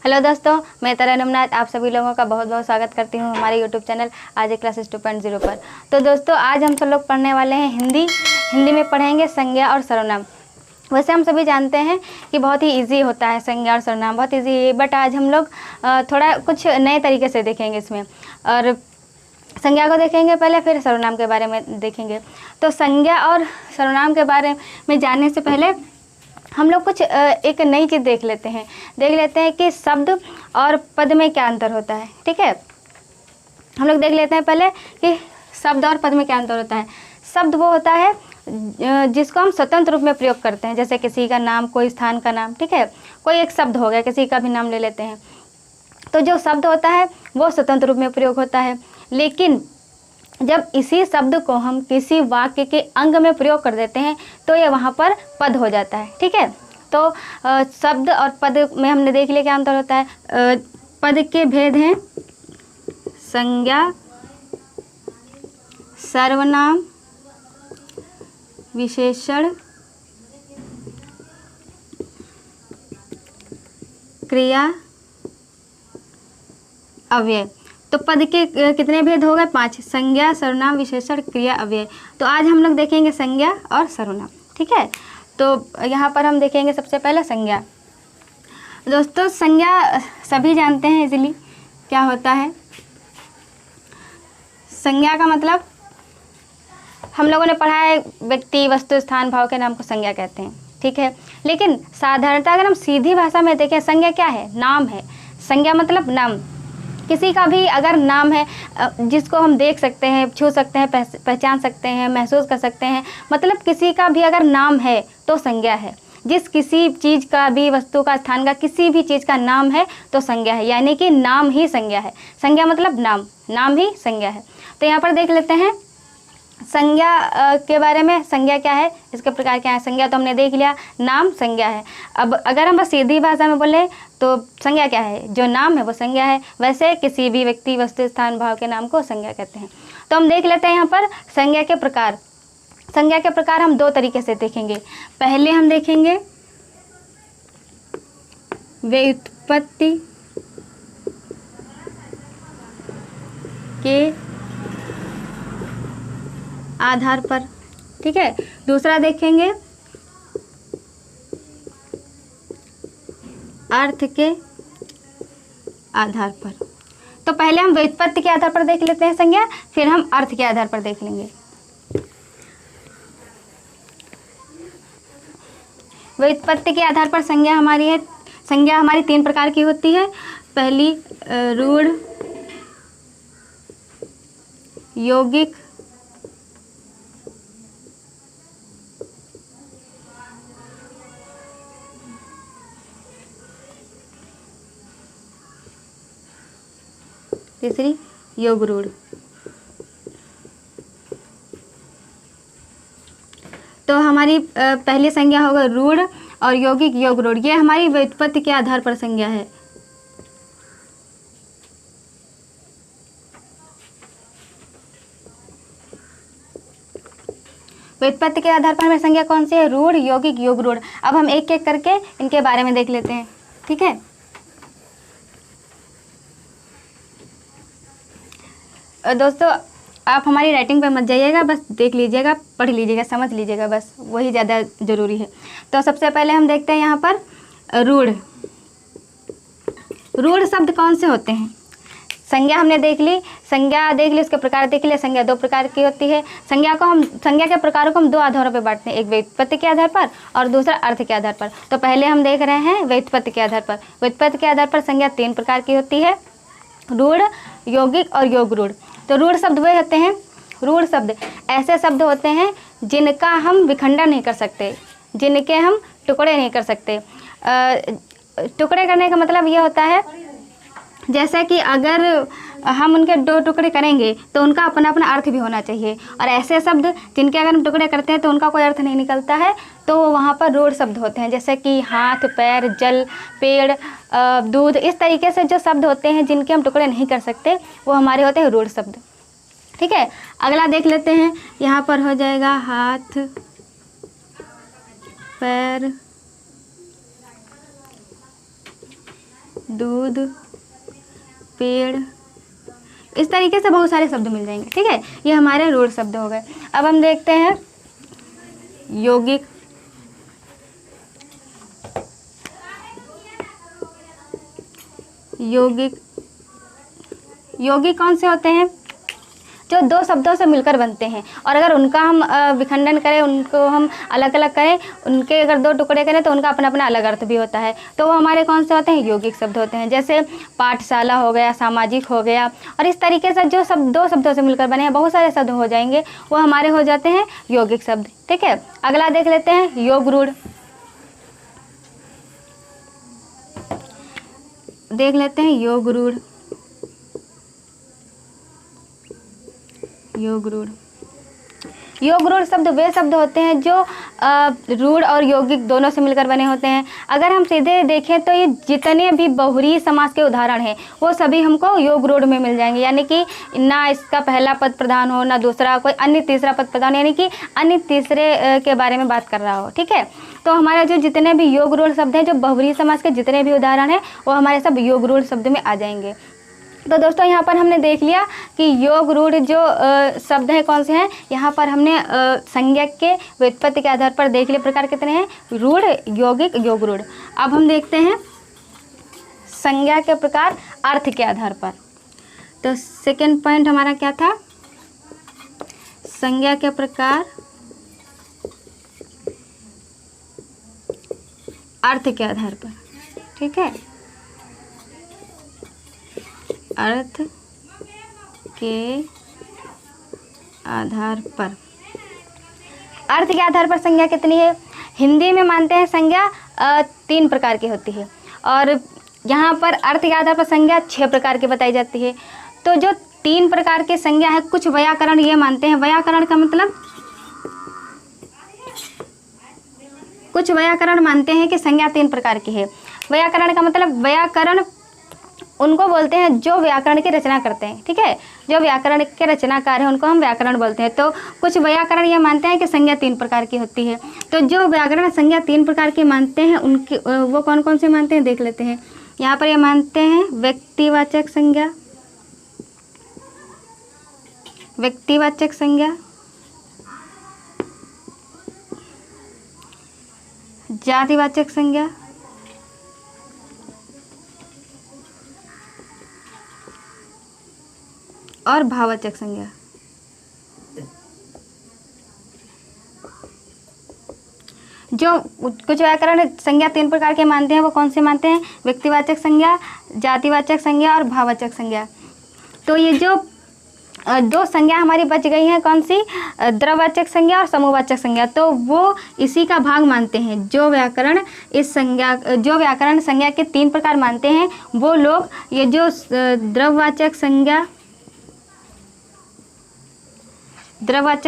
Hello दोस्तों, मैं तरन्नुम, आप सभी लोगों का बहुत बहुत स्वागत करती हूँ हमारे यूट्यूब चैनल आज एक क्लासेस 2.0 पर। तो दोस्तों, आज हम सब लोग पढ़ने वाले हैं हिंदी में पढ़ेंगे संज्ञा और सर्वनाम। वैसे हम सभी जानते हैं कि बहुत ही इजी होता है संज्ञा और सर्वनाम, बहुत इजी है, बट आज हम लोग थोड़ा कुछ नए तरीके से देखेंगे इसमें। और संज्ञा को देखेंगे पहले, फिर सर्वनाम के बारे में देखेंगे। तो संज्ञा और सर्वनाम के बारे में जानने से पहले हम लोग कुछ एक नई चीज़ देख लेते हैं कि शब्द और पद में क्या अंतर होता है। ठीक है, हम लोग देख लेते हैं पहले कि शब्द और पद में क्या अंतर होता है। शब्द वो होता है जिसको हम स्वतंत्र रूप में प्रयोग करते हैं, जैसे किसी का नाम, कोई स्थान का नाम। ठीक है, कोई एक शब्द हो गया, किसी का भी नाम ले लेते हैं, तो जो शब्द होता है वो स्वतंत्र रूप में प्रयोग होता है। लेकिन जब इसी शब्द को हम किसी वाक्य के अंग में प्रयोग कर देते हैं तो ये वहाँ पर पद हो जाता है। ठीक है, तो शब्द और पद में हमने देख लिया क्या अंतर होता है। पद के भेद हैं संज्ञा, सर्वनाम, विशेषण, क्रिया, अव्यय। तो पद के कितने भेद हो गए? 5। संज्ञा, सर्वनाम, विशेषण, क्रिया, अव्यय। तो आज हम लोग देखेंगे संज्ञा और सर्वनाम। ठीक है, तो यहाँ पर हम देखेंगे सबसे पहले संज्ञा। दोस्तों, संज्ञा सभी जानते हैं इजीली क्या होता है। संज्ञा का मतलब हम लोगों ने पढ़ा है, व्यक्ति, वस्तु, स्थान, भाव के नाम को संज्ञा कहते हैं। ठीक है, लेकिन साधारणतः अगर हम सीधी भाषा में देखें, संज्ञा क्या है? नाम है। संज्ञा मतलब नाम। किसी का भी अगर नाम है जिसको हम देख सकते हैं, छू सकते हैं, पहचान सकते हैं, महसूस कर सकते हैं, मतलब किसी का भी अगर नाम है तो संज्ञा है। जिस किसी चीज़ का भी, वस्तु का, स्थान का, किसी भी चीज़ का नाम है तो संज्ञा है, यानी कि नाम ही संज्ञा है। संज्ञा मतलब नाम ही संज्ञा है। तो यहाँ पर देख लेते हैं संज्ञा के बारे में। संज्ञा क्या है, इसके प्रकार क्या है। संज्ञा तो हमने देख लिया, नाम संज्ञा है। अब अगर हम बस सीधी भाषा में बोले तो संज्ञा क्या है? जो नाम है वो संज्ञा है। वैसे किसी भी व्यक्ति, वस्तु, स्थान, भाव के नाम को संज्ञा कहते हैं। तो हम देख लेते हैं यहाँ पर संज्ञा के प्रकार। संज्ञा के प्रकार हम 2 तरीके से देखेंगे। पहले हम देखेंगे व्युत्पत्ति के आधार पर। ठीक है, दूसरा देखेंगे अर्थ के आधार पर। तो पहले हम व्युत्पत्ति के आधार पर देख लेते हैं संज्ञा, फिर हम अर्थ के आधार पर देख लेंगे। व्युत्पत्ति के आधार पर संज्ञा हमारी 3 प्रकार की होती है। पहली रूढ़, यौगिक, तीसरी योग रूढ़। तो हमारी पहली संज्ञा होगा रूढ़ और यौगिक, योग रूढ़। ये हमारी व्युत्पत्ति के आधार पर संज्ञा है। व्युत्पत्ति के आधार पर हमें संज्ञा कौन सी है? रूढ़, यौगिक, योग रूढ़। अब हम एक एक करके इनके बारे में देख लेते हैं। ठीक है, दोस्तों आप हमारी राइटिंग पर मत जाइएगा, बस देख लीजिएगा, पढ़ लीजिएगा, समझ लीजिएगा, बस वही ज़्यादा ज़रूरी है। तो सबसे पहले हम देखते हैं यहाँ पर रूढ़। रूढ़ शब्द कौन से होते हैं? संज्ञा हमने देख ली, उसके प्रकार देख लिए। संज्ञा 2 प्रकार की होती है। संज्ञा के प्रकारों को हम 2 आधारों पर बांटते हैं, एक व्युत्पत्ति के आधार पर और दूसरा अर्थ के आधार पर। तो पहले हम देख रहे हैं व्युत्पत्ति के आधार पर। व्युत्पत्ति के आधार पर संज्ञा 3 प्रकार की होती है, रूढ़, यौगिक और योग रूढ़। तो रूढ़ शब्द वे होते हैं, रूढ़ शब्द ऐसे शब्द होते हैं जिनका हम विखंडन नहीं कर सकते, जिनके हम टुकड़े नहीं कर सकते। टुकड़े करने का मतलब ये होता है जैसे कि अगर हम उनके 2 टुकड़े करेंगे तो उनका अपना अपना अर्थ भी होना चाहिए। और ऐसे शब्द जिनके अगर हम टुकड़े करते हैं तो उनका कोई अर्थ नहीं निकलता है, तो वहाँ पर रूढ़ शब्द होते हैं। जैसे कि हाथ, पैर, जल, पेड़, दूध, इस तरीके से जो शब्द होते हैं जिनके हम टुकड़े नहीं कर सकते वो हमारे होते हैं रूढ़ शब्द। ठीक है, अगला देख लेते हैं। यहाँ पर हो जाएगा हाथ, पैर, दूध, पेड़, इस तरीके से बहुत सारे शब्द मिल जाएंगे। ठीक है, ये हमारे रूढ़ शब्द हो गए। अब हम देखते हैं यौगिक। यौगिक यौगिक कौन से होते हैं? जो दो शब्दों से मिलकर बनते हैं और अगर उनका हम विखंडन करें, उनको हम अलग अलग करें, उनके अगर दो टुकड़े करें तो उनका अपना अपना अलग अर्थ भी होता है। तो वो हमारे कौन से होते हैं? यौगिक शब्द होते हैं। जैसे पाठशाला हो गया, सामाजिक हो गया, और इस तरीके से जो शब्द दो शब्दों से मिलकर बने हैं, बहुत सारे शब्द हो जाएंगे, वो हमारे हो जाते हैं यौगिक शब्द। ठीक है, अगला देख लेते हैं योग रूढ़। देख लेते हैं योग रूढ़। योग रूढ़ शब्द वे शब्द होते हैं जो रूढ़ और यौगिक दोनों से मिलकर बने होते हैं। अगर हम सीधे देखें तो ये जितने भी बहुव्रीहि समास के उदाहरण हैं वो सभी हमको योग रूढ़ में मिल जाएंगे, यानी कि ना इसका पहला पद प्रधान हो, ना दूसरा कोई अन्य तीसरा पद प्रधान, यानी कि अन्य तीसरे के बारे में बात कर रहा हो। ठीक है, तो हमारे जो जितने भी योग रूढ़ शब्द हैं, जो बहुव्रीहि समास के जितने भी उदाहरण हैं, वो हमारे सब योग रूढ़ शब्द में आ जाएंगे। तो दोस्तों यहाँ पर हमने देख लिया कि योग रूढ़ जो शब्द हैं कौन से हैं। यहाँ पर हमने संज्ञा के व्युत्पत्ति के आधार पर देख लिए प्रकार कितने हैं, रूढ़, यौगिक, योग रूढ़। अब हम देखते हैं संज्ञा के प्रकार अर्थ के आधार पर। तो सेकंड पॉइंट हमारा क्या था? संज्ञा के प्रकार अर्थ के आधार पर। ठीक है, अर्थ के आधार पर। अर्थ के आधार पर संज्ञा कितनी है? हिंदी में मानते हैं संज्ञा 3 प्रकार की होती है और यहाँ पर अर्थ के आधार पर संज्ञा 6 प्रकार की बताई जाती है। तो जो 3 प्रकार की संज्ञा है, कुछ व्याकरण ये मानते हैं, व्याकरण का मतलब, कुछ व्याकरण मानते हैं कि संज्ञा 3 प्रकार की है। व्याकरण का मतलब, व्याकरण उनको बोलते हैं जो व्याकरण की रचना करते हैं। ठीक है, जो व्याकरण के रचनाकार हैं उनको हम व्याकरण बोलते हैं। तो कुछ व्याकरण ये मानते हैं कि संज्ञा 3 प्रकार की होती है। तो जो व्याकरण संज्ञा 3 प्रकार की मानते हैं उनकी वो कौन कौन से मानते हैं देख लेते हैं। यहाँ पर ये मानते हैं व्यक्तिवाचक संज्ञा, व्यक्तिवाचक संज्ञा, जातिवाचक संज्ञा, और भाववाचक संज्ञा। जो कुछ व्याकरण संज्ञा 3 प्रकार के मानते हैं वो कौन से मानते हैं? व्यक्तिवाचक संज्ञा, जातिवाचक संज्ञा और भाववाचक संज्ञा। तो ये जो 2 संज्ञा हमारी बच गई हैं, कौन सी? द्रववाचक संज्ञा और समूहवाचक संज्ञा। तो वो इसी का भाग मानते हैं। जो व्याकरण व्याकरण संज्ञा के 3 प्रकार मानते हैं वो लोग ये जो द्रववाचक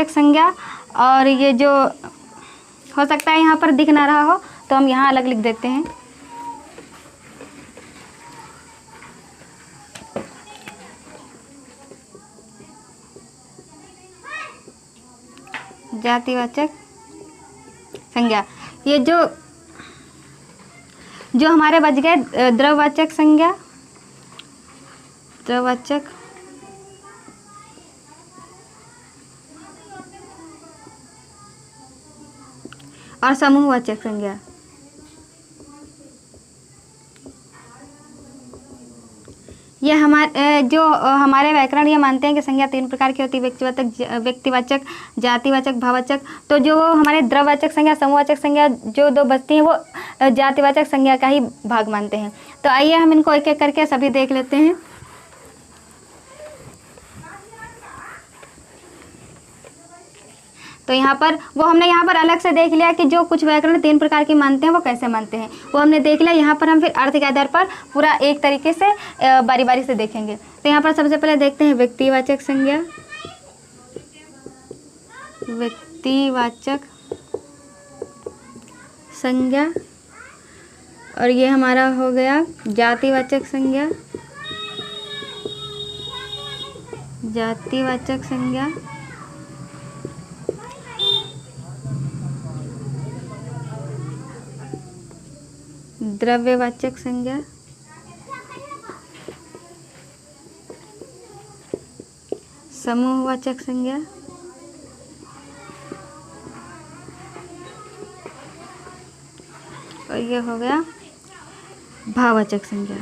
संज्ञा और ये जो हो सकता है यहाँ पर दिख ना रहा हो तो हम यहाँ अलग लिख देते हैं। जातिवाचक संज्ञा, ये जो हमारे बच गए द्रववाचक संज्ञा, द्रववाचक और समूहवाचक संज्ञा। ये हमारे व्याकरण ये मानते हैं कि संज्ञा 3 प्रकार की होती है, व्यक्तिवाचक, जातिवाचक, भाववाचक। तो जो हमारे द्रववाचक संज्ञा, समूहवाचक संज्ञा जो 2 बचती हैं वो जातिवाचक संज्ञा का ही भाग मानते हैं। तो आइए हम इनको एक एक करके सभी देख लेते हैं। तो यहाँ पर हमने यहाँ पर अलग से देख लिया कि जो कुछ व्याकरण 3 प्रकार की मानते हैं वो कैसे मानते हैं, वो हमने देख लिया। यहाँ पर हम फिर अर्थ के आधार पर पूरा एक तरीके से बारी बारी से देखेंगे। तो यहाँ पर सबसे पहले देखते हैं व्यक्तिवाचक संज्ञा, व्यक्तिवाचक संज्ञा, और ये हमारा हो गया जातिवाचक संज्ञा, जातिवाचक संज्ञा, द्रव्यवाचक संज्ञा, समूहवाचक संज्ञा, और ये हो गया भाववाचक संज्ञा।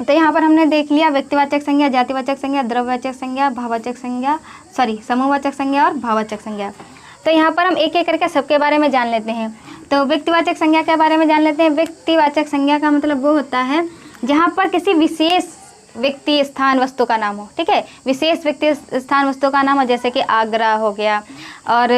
तो यहाँ पर हमने देख लिया व्यक्तिवाचक संज्ञा, जातिवाचक संज्ञा, द्रव्यवाचक संज्ञा, भाववाचक संज्ञा, समूहवाचक संज्ञा और भाववाचक संज्ञा। तो यहाँ पर हम एक एक करके सबके बारे में जान लेते हैं। तो व्यक्तिवाचक संज्ञा के बारे में जान लेते हैं। व्यक्तिवाचक संज्ञा का मतलब वो होता है जहाँ पर किसी विशेष व्यक्ति, स्थान, वस्तु का नाम हो। ठीक है, विशेष व्यक्ति, स्थान, वस्तु का नाम हो, जैसे कि आगरा हो गया, और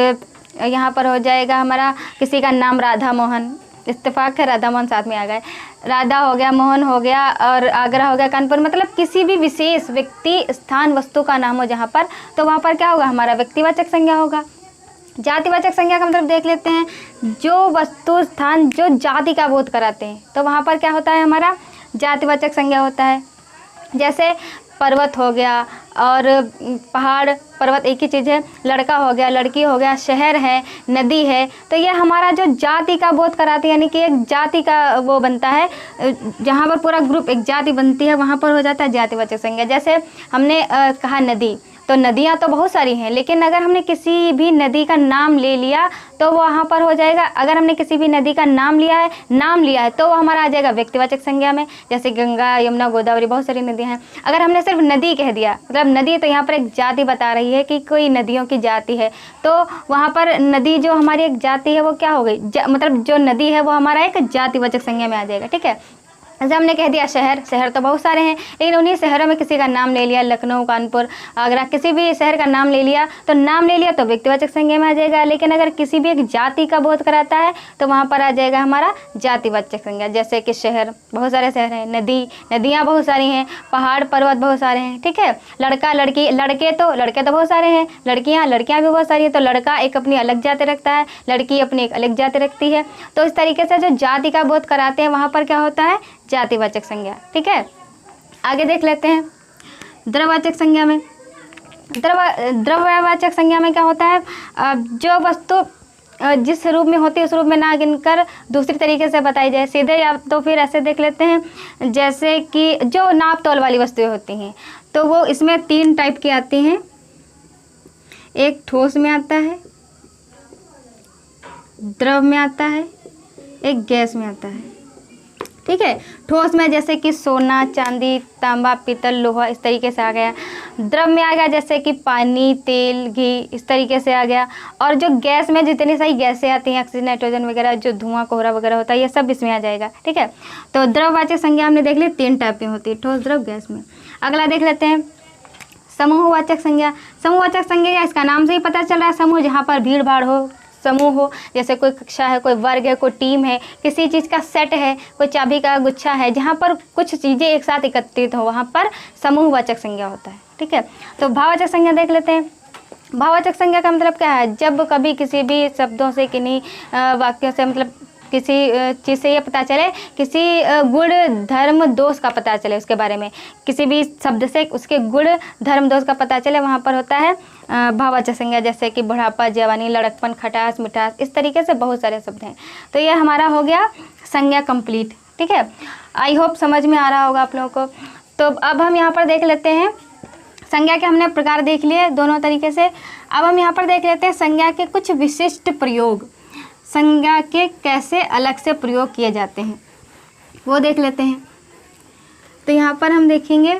यहाँ पर हो जाएगा हमारा किसी का नाम राधा मोहन, इत्तेफाक है राधा मोहन साथ में आ गए, राधा हो गया, मोहन हो गया, और आगरा हो गया, कानपुर, मतलब किसी भी विशेष व्यक्ति, स्थान, वस्तु का नाम हो जहाँ पर, तो वहाँ पर क्या होगा, हमारा व्यक्तिवाचक संज्ञा होगा। जातिवाचक संज्ञा का मतलब देख लेते हैं, जो वस्तु, स्थान, जो जाति का बोध कराते हैं, तो वहाँ पर क्या होता है, हमारा जातिवाचक संज्ञा होता है। जैसे पर्वत हो गया, और पहाड़, पर्वत एक ही चीज़ है, लड़का हो गया, लड़की हो गया, शहर है, नदी है, तो ये हमारा जो जाति का बोध कराती है, यानी कि एक जाति का वो बनता है, जहाँ पर पूरा ग्रुप एक जाति बनती है, वहाँ पर हो जाता है जातिवाचक संज्ञा। जैसे हमने कहा नदी, तो नदियाँ तो बहुत सारी हैं, लेकिन अगर हमने किसी भी नदी का नाम ले लिया तो वहाँ पर हो जाएगा, अगर हमने किसी भी नदी का नाम लिया है तो वो हमारा आ जाएगा व्यक्तिवाचक संज्ञा में। जैसे गंगा, यमुना, गोदावरी, बहुत सारी नदियाँ हैं। अगर हमने सिर्फ नदी कह दिया, मतलब नदी, तो यहाँ पर एक जाति बता रही है कि कोई नदियों की जाति है, तो वहाँ पर नदी जो हमारी एक जाति है वो क्या हो गई, मतलब जो नदी है वो हमारा एक जातिवाचक संज्ञा में आ जाएगा। ठीक है, जैसे हमने कह दिया शहर तो बहुत सारे हैं, लेकिन उन्हीं शहरों में किसी का नाम ले लिया, लखनऊ, कानपुर, आगरा, किसी भी शहर का नाम ले लिया, तो व्यक्तिवाचक संज्ञा में आ जाएगा। लेकिन अगर किसी भी एक जाति का बोध कराता है तो वहाँ पर आ जाएगा हमारा जातिवाचक संज्ञा। जैसे कि शहर, बहुत सारे शहर हैं, नदियाँ बहुत सारी हैं, पहाड़, पर्वत बहुत सारे हैं। ठीक है, लड़का, लड़की, लड़के तो बहुत सारे हैं, लड़कियाँ भी बहुत सारी हैं, तो लड़का एक अपनी अलग जाति रखता है, लड़की अपनी एक अलग जाति रखती है। तो इस तरीके से जो जाति का बोध कराते हैं वहाँ पर क्या होता है, जातिवाचक संज्ञा। ठीक है, आगे देख लेते हैं द्रव्यवाचक संज्ञा में। द्रव्यवाचक संज्ञा में क्या होता है, जो वस्तु जिस रूप में होती है उस रूप में ना गिनकर दूसरी तरीके से बताई जाए, सीधे, या तो फिर ऐसे देख लेते हैं, जैसे कि जो नाप तोल वाली वस्तुएं होती हैं, तो वो इसमें 3 टाइप की आती हैं। एक ठोस में आता है, द्रव में आता है, एक गैस में आता है। ठीक है, ठोस में जैसे कि सोना, चांदी, तांबा, पीतल, लोहा, इस तरीके से आ गया। द्रव में आ गया जैसे कि पानी, तेल, घी, इस तरीके से आ गया। और जो गैस में जितनी सारी गैसें आती हैं, ऑक्सीजन, नाइट्रोजन वगैरह, जो धुआं, कोहरा वगैरह होता है, ये सब इसमें आ जाएगा। ठीक है, तो द्रववाचक संज्ञा हमने देख ली 3 टाइप की होती है, ठोस, द्रव, गैस में। अगला देख लेते हैं समूहवाचक संज्ञा। समूहवाचक संज्ञा, इसका नाम से ही पता चल रहा है, समूह जहाँ पर भीड़ भाड़ हो, समूह हो, जैसे कोई कक्षा है, कोई वर्ग है, कोई टीम है, किसी चीज़ का सेट है, कोई चाबी का गुच्छा है, जहाँ पर कुछ चीज़ें एक साथ एकत्रित हो, वहाँ पर समूहवाचक संज्ञा होता है। ठीक है, तो भाववाचक संज्ञा देख लेते हैं। भाववाचक संज्ञा का मतलब क्या है, जब कभी किसी भी शब्दों से, किन्हीं वाक्यों से, मतलब किसी चीज़ से ये पता चले, किसी गुण, धर्म, दोष का पता चले, उसके बारे में किसी भी शब्द से उसके गुण, धर्म, दोष का पता चले, वहाँ पर होता है भाववाचक संज्ञा। जैसे कि बुढ़ापा, जवानी, लड़कपन, खटास, मिठास, इस तरीके से बहुत सारे शब्द हैं। तो ये हमारा हो गया संज्ञा कंप्लीट। ठीक है, आई होप समझ में आ रहा होगा आप लोगों को। तो अब हम यहाँ पर देख लेते हैं, संज्ञा के हमने प्रकार देख लिए दोनों तरीके से। अब हम यहाँ पर देख लेते हैं संज्ञा के कुछ विशिष्ट प्रयोग, संज्ञा के कैसे अलग से प्रयोग किए जाते हैं वो देख लेते हैं। तो यहाँ पर हम देखेंगे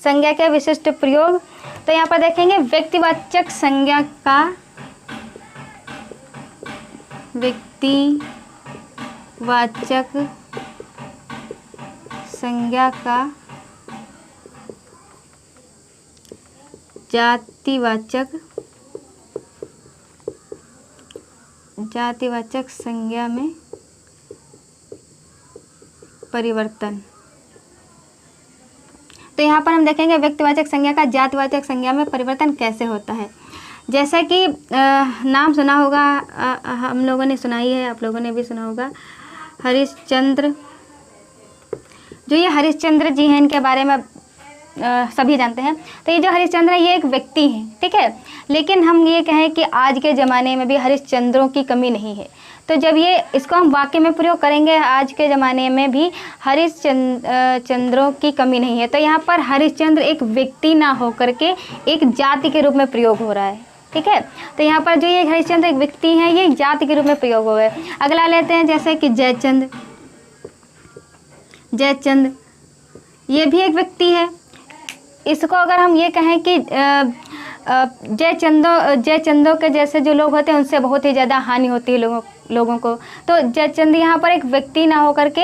संज्ञा के विशिष्ट प्रयोग। तो यहाँ पर देखेंगे व्यक्तिवाचक संज्ञा का, व्यक्तिवाचक संज्ञा का जातिवाचक संज्ञा में परिवर्तन। तो यहाँ पर हम देखेंगे व्यक्तिवाचक संज्ञा का जातिवाचक संज्ञा में परिवर्तन कैसे होता है। जैसा कि नाम सुना होगा, हम लोगों ने सुना ही है, आप लोगों ने भी सुना होगा, हरिश्चंद्र। जो ये हरिश्चंद्र जी हैं, इनके बारे में सभी जानते हैं। तो ये जो हरिश्चंद्र है ये एक व्यक्ति हैं, ठीक है। लेकिन हम ये कहें कि आज के ज़माने में भी हरिश्चंद्रों की कमी नहीं है। तो जब ये इसको हम वाक्य में प्रयोग करेंगे, आज के ज़माने में भी हरिश्चंद्रों की कमी नहीं है, तो यहाँ पर हरिश्चंद्र एक व्यक्ति ना होकर के एक जाति के रूप में प्रयोग हो रहा है, ठीक है। तो यहाँ पर जो ये हरिश्चंद्र एक व्यक्ति हैं, ये जाति के रूप में प्रयोग हो गए। अगला लेते हैं जैसे कि जयचंद। जयचंद ये भी एक व्यक्ति है। इसको अगर हम ये कहें कि जयचंदों के जैसे जो लोग होते हैं उनसे बहुत ही ज़्यादा हानि होती है लोगों को, तो जयचंद यहाँ पर एक व्यक्ति ना होकर के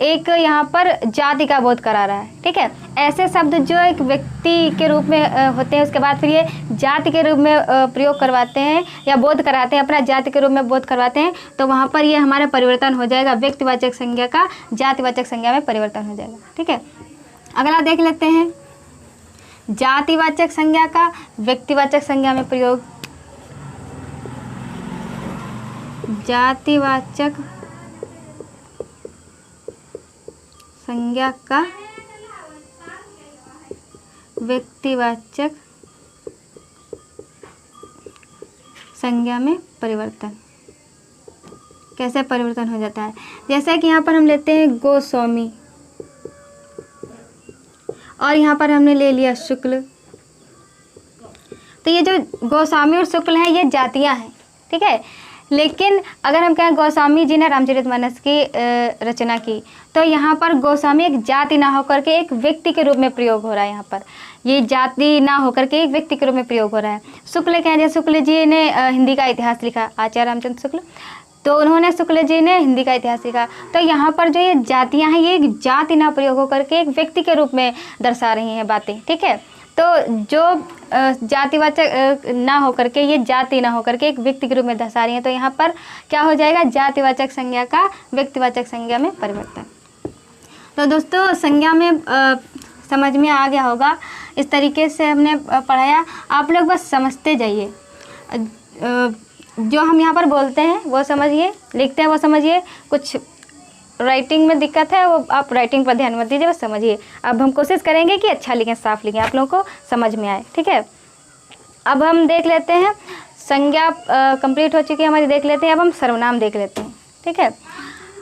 एक यहाँ पर जाति का बोध करा रहा है, ठीक है। ऐसे शब्द जो एक व्यक्ति के रूप में होते हैं, उसके बाद फिर ये जाति के रूप में प्रयोग करवाते हैं या बोध कराते हैं, अपना जाति के रूप में बोध करवाते हैं, तो वहाँ पर ये हमारा परिवर्तन हो जाएगा, व्यक्तिवाचक संज्ञा का जातिवाचक संज्ञा में परिवर्तन हो जाएगा, ठीक है। अगला देख लेते हैं जातिवाचक संज्ञा का व्यक्तिवाचक संज्ञा में प्रयोग। जातिवाचक संज्ञा का व्यक्तिवाचक संज्ञा में परिवर्तन। कैसे परिवर्तन हो जाता है? जैसा कि यहाँ पर हम लेते हैं गोस्वामी और यहाँ पर हमने ले लिया शुक्ल। तो ये जो गोस्वामी और शुक्ल हैं ये जातियाँ हैं, ठीक है। लेकिन अगर हम कहें गोस्वामी जी ने रामचरितमानस की रचना की, तो यहाँ पर गोस्वामी एक जाति ना होकर के एक व्यक्ति के रूप में प्रयोग हो रहा है। यहाँ पर ये जाति ना होकर के एक व्यक्ति के रूप में प्रयोग हो रहा है। शुक्ल क्या है? जैसे शुक्ल जी ने हिंदी का इतिहास लिखा, आचार्य रामचंद्र शुक्ल, तो उन्होंने शुक्ल जी ने हिंदी का इतिहास लिखा। तो यहाँ पर जो ये जातियाँ हैं ये एक जाति ना प्रयोग होकर के एक व्यक्ति के रूप में दर्शा रही हैं बातें, ठीक है। तो जो जातिवाचक ना होकर के, ये जाति ना होकर के एक व्यक्ति के रूप में दर्शा रही हैं, तो यहाँ पर क्या हो जाएगा? जातिवाचक संज्ञा का व्यक्तिवाचक संज्ञा में परिवर्तन। तो दोस्तों संज्ञा में समझ में आ गया होगा, इस तरीके से हमने पढ़ाया, आप लोग बस समझते जाइए। जो हम यहाँ पर बोलते हैं वो समझिए, लिखते हैं वो समझिए, कुछ राइटिंग में दिक्कत है वो आप राइटिंग पर ध्यान मत दीजिए, बस समझिए। अब हम कोशिश करेंगे कि अच्छा लिखें, साफ लिखें, आप लोगों को समझ में आए, ठीक है। अब हम देख लेते हैं संज्ञा कंप्लीट हो चुकी है हमारी, देख लेते हैं अब हम सर्वनाम देख लेते हैं, ठीक है।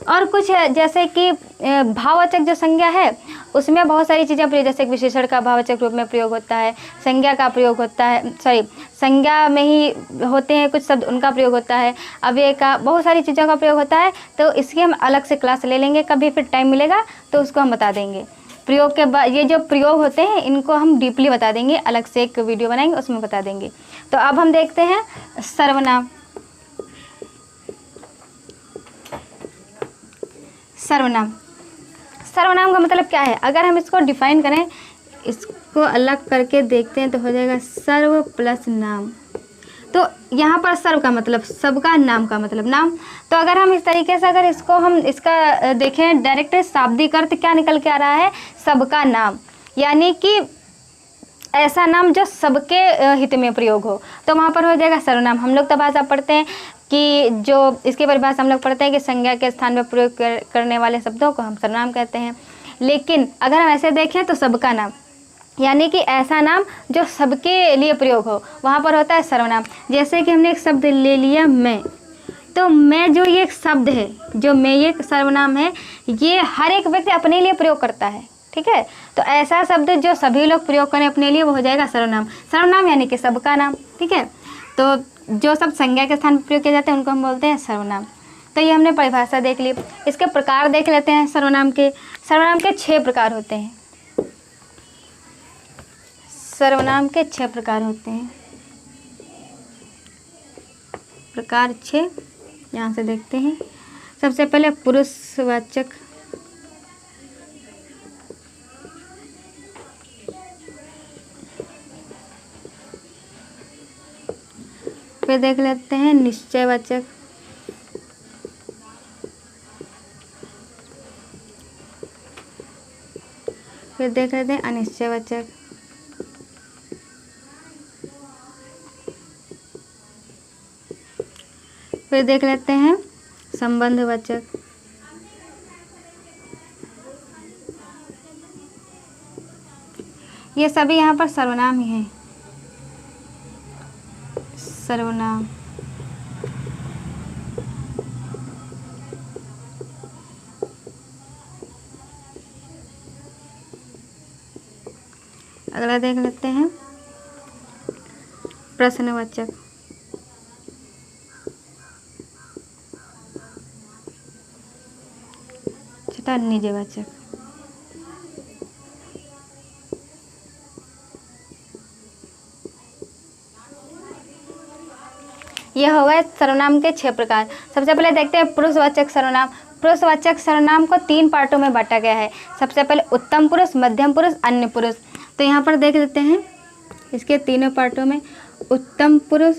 और कुछ है जैसे कि भाववाचक जो संज्ञा है उसमें बहुत सारी चीज़ें प्रयोग, जैसे विशेषण का भाववाचक रूप में प्रयोग होता है, संज्ञा का प्रयोग होता है, संज्ञा में ही होते हैं कुछ शब्द, उनका प्रयोग होता है, अव्यय का, बहुत सारी चीज़ों का प्रयोग होता है। तो इसकी हम अलग से क्लास ले लेंगे, कभी फिर टाइम मिलेगा तो उसको हम बता देंगे। प्रयोग के बाद ये जो प्रयोग होते हैं इनको हम डीपली बता देंगे, अलग से एक वीडियो बनाएंगे उसमें बता देंगे। तो अब हम देखते हैं सर्वनाम। सर्वनाम, सर्वनाम का मतलब क्या है? अगर हम इसको डिफाइन करें, इसको अलग करके देखते हैं तो हो जाएगा सर्व प्लस नाम। तो यहाँ पर सर्व का मतलब सबका, नाम का मतलब नाम। तो अगर हम इस तरीके से अगर इसको हम इसका देखें डायरेक्ट शाब्दिक अर्थ क्या निकल के आ रहा है? सबका नाम, यानी कि ऐसा नाम जो सबके हित में प्रयोग हो, तो वहाँ पर हो जाएगा सर्वनाम। हम लोग तो भाषा पढ़ते हैं कि जो इसकी परिभाषा हम लोग पढ़ते हैं कि संज्ञा के स्थान में प्रयोग करने वाले शब्दों को हम सर्वनाम कहते हैं। लेकिन अगर हम ऐसे देखें तो सबका नाम, यानी कि ऐसा नाम जो सबके लिए प्रयोग हो, वहाँ पर होता है सर्वनाम। जैसे कि हमने एक शब्द ले लिया मैं, तो मैं जो ये एक शब्द है, जो मैं ये सर्वनाम है, ये हर एक व्यक्ति अपने लिए प्रयोग करता है, ठीक है। तो ऐसा शब्द जो सभी लोग प्रयोग करें अपने लिए वो हो जाएगा सर्वनाम। सर्वनाम यानी कि सबका नाम, ठीक है। तो जो सब संज्ञा के स्थान पर प्रयोग किए जाते हैं उनको हम बोलते हैं सर्वनाम। तो ये हमने परिभाषा देख ली। इसके प्रकार देख लेते हैं सर्वनाम के। सर्वनाम के 6 प्रकार होते हैं। सर्वनाम के 6 प्रकार होते हैं। प्रकार 6 यहाँ से देखते हैं। सबसे पहले पुरुषवाचक, फिर देख लेते हैं निश्चयवाचक, फिर देख लेते हैं अनिश्चयवाचक, फिर देख लेते हैं संबंधवाचक, ये सभी यहाँ पर सर्वनाम ही हैं, सर्वनाम। अगला देख लेते हैं प्रश्नवाचक। छठा निजवाचक। यह हो गए सर्वनाम के 6 प्रकार। सबसे पहले देखते हैं पुरुषवाचक सर्वनाम। पुरुषवाचक सर्वनाम को 3 पार्टों में बांटा गया है। सबसे पहले उत्तम पुरुष, मध्यम पुरुष, अन्य पुरुष। तो यहाँ पर देख लेते हैं इसके तीनों पार्टों में, उत्तम पुरुष,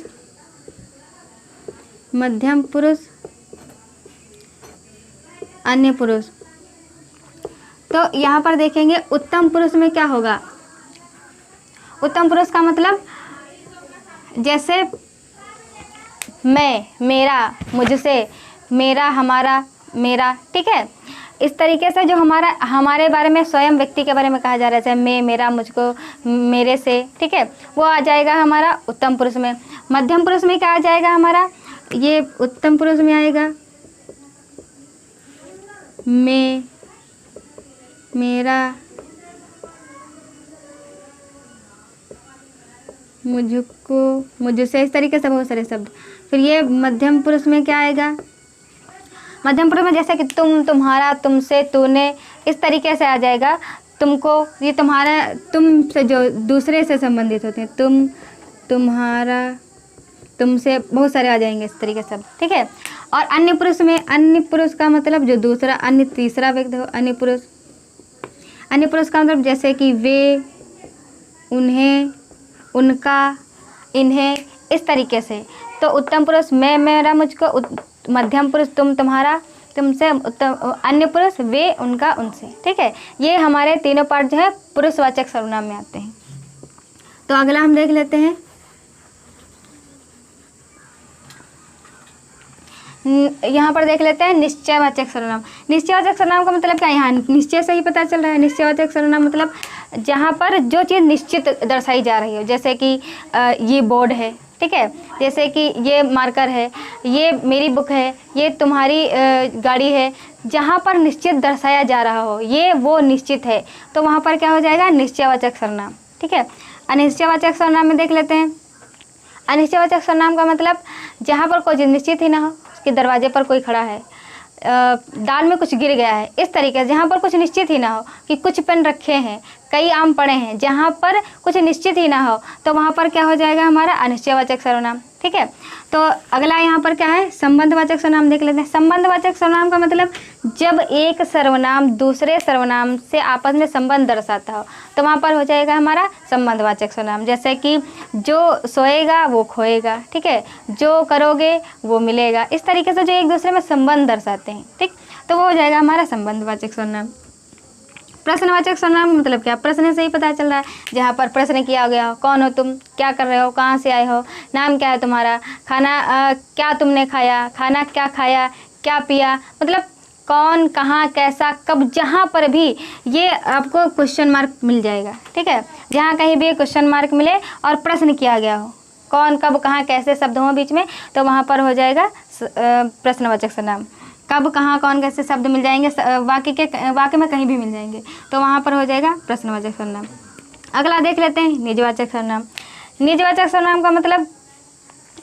मध्यम पुरुष, अन्य पुरुष। तो यहाँ पर देखेंगे उत्तम पुरुष में क्या होगा। उत्तम पुरुष का मतलब जैसे मैं, मेरा, मुझसे, मेरा, हमारा, मेरा, ठीक है। इस तरीके से जो हमारे बारे में स्वयं व्यक्ति के बारे में कहा जा रहा है, जैसे मैं, मेरा, मुझको, मेरे से, ठीक है, वो आ जाएगा हमारा उत्तम पुरुष में। मध्यम पुरुष में क्या आ जाएगा हमारा, ये उत्तम पुरुष में आएगा मैं, मेरा, मुझको, मुझसे, इस तरीके से बहुत सारे शब्द। फिर ये मध्यम पुरुष में क्या आएगा, मध्यम पुरुष में जैसे कि तुम, तुम्हारा, तुमसे, तूने, इस तरीके से आ जाएगा। तुमको, ये तुम्हारा, तुम से जो दूसरे से संबंधित होते हैं, तुम, तुम्हारा, तुमसे, बहुत सारे आ जाएंगे इस तरीके से, ठीक है। और अन्य पुरुष में, अन्य पुरुष का मतलब जो दूसरा, अन्य तीसरा व्यक्ति हो, अन्य पुरुष। अन्य पुरुष का मतलब जैसे कि वे, उन्हें, उनका, इन्हें, इस तरीके से। तो उत्तम पुरुष मैं, मेरा, मुझको, मध्यम पुरुष तुम, तुम्हारा, तुमसे, अन्य पुरुष वे, उनका, उनसे, ठीक है। ये हमारे तीनों पार्ट जो है पुरुषवाचक सर्वनाम में आते हैं। तो अगला हम देख लेते हैं यहाँ पर देख लेते हैं निश्चयवाचक सर्वनाम। निश्चयवाचक सर्वनाम का मतलब क्या, यहाँ निश्चय से ही पता चल रहा है। निश्चयवाचक सर्वनाम मतलब जहाँ पर जो चीज़ निश्चित दर्शाई जा रही हो, जैसे कि ये बोर्ड है, ठीक है, जैसे कि ये मार्कर है, ये मेरी बुक है, ये तुम्हारी गाड़ी है। जहाँ पर निश्चित दर्शाया जा रहा हो, ये वो निश्चित है, तो वहाँ पर क्या हो जाएगा, निश्चयवाचक सर्वनाम, ठीक है। अनिश्चयवाचक सर्वनाम में देख लेते हैं। अनिश्चयवाचक सर्वनाम का मतलब जहाँ पर कोई चीज़ निश्चित ही ना हो, उसके दरवाजे पर कोई खड़ा है, दाल में कुछ गिर गया है, इस तरीके से। जहाँ पर कुछ निश्चित ही ना हो, कि कुछ पेन रखे हैं, कई आम पड़े हैं, जहाँ पर कुछ निश्चित ही ना हो, तो वहाँ पर क्या हो जाएगा हमारा अनिश्चयवाचक सर्वनाम, ठीक है। तो अगला यहाँ पर क्या है, संबंधवाचक सर्वनाम देख लेते हैं। संबंधवाचक सर्वनाम का मतलब जब एक सर्वनाम दूसरे सर्वनाम से आपस में संबंध दर्शाता हो, तो वहाँ पर हो जाएगा हमारा संबंधवाचक सर्वनाम। जैसे कि जो सोएगा वो खोएगा, ठीक है, जो करोगे वो मिलेगा, इस तरीके से जो एक दूसरे में संबंध दर्शाते हैं, ठीक, तो वो हो जाएगा हमारा संबंधवाचक सर्वनाम। प्रश्नवाचक सर्वनाम मतलब क्या, प्रश्न से ही पता चल रहा है। जहाँ पर प्रश्न किया गया हो, कौन हो तुम, क्या कर रहे हो, कहाँ से आए हो, नाम क्या है तुम्हारा, खाना क्या तुमने खाया, खाना क्या खाया, क्या पिया, मतलब कौन, कहाँ, कैसा, कब, जहाँ पर भी ये आपको क्वेश्चन मार्क मिल जाएगा, ठीक है। जहाँ कहीं भी क्वेश्चन मार्क मिले और प्रश्न किया गया हो, कौन, कब, कहाँ, कैसे शब्द हों बीच में, तो वहाँ पर हो जाएगा प्रश्नवाचक सर्वनाम। कब, कहाँ, कौन, कैसे शब्द मिल जाएंगे, वाक्य में कहीं भी मिल जाएंगे, तो वहाँ पर हो जाएगा प्रश्नवाचक सर्वनाम। अगला देख लेते हैं निजवाचक सर्वनाम। निजवाचक सर्वनाम का मतलब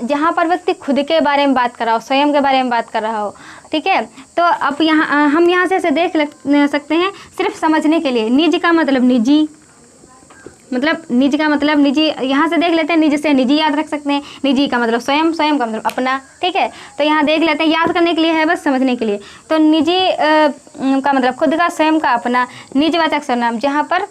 जहाँ पर व्यक्ति खुद के बारे में बात कर रहा हो, स्वयं के बारे में बात कर रहा हो, ठीक है। तो अब यहाँ हम यहाँ से देख सकते हैं सिर्फ समझने के लिए। निज का मतलब निजी, मतलब निज का मतलब निजी, यहाँ से देख लेते हैं, निज से निजी याद रख सकते हैं। निजी का मतलब स्वयं, स्वयं का मतलब अपना, ठीक है। तो यहाँ देख लेते हैं, याद करने के लिए है, बस समझने के लिए। तो निजी का मतलब खुद का, स्वयं का, अपना। निजवाचक सर्वनाम जहाँ पर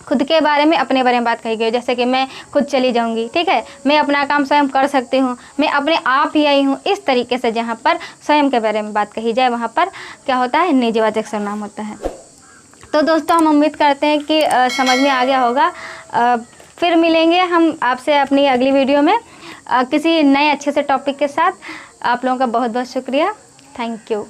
खुद के बारे में, अपने बारे में बात कही गई, जैसे कि मैं खुद चली जाऊंगी, ठीक है, मैं अपना काम स्वयं कर सकती हूँ, मैं अपने आप ही आई हूँ, इस तरीके से जहाँ पर स्वयं के बारे में बात कही जाए, वहाँ पर क्या होता है, निजवाचक सर्वनाम होता है। तो दोस्तों हम उम्मीद करते हैं कि समझ में आ गया होगा। फिर मिलेंगे हम आपसे अपनी अगली वीडियो में किसी नए अच्छे से टॉपिक के साथ। आप लोगों का बहुत बहुत शुक्रिया, थैंक यू।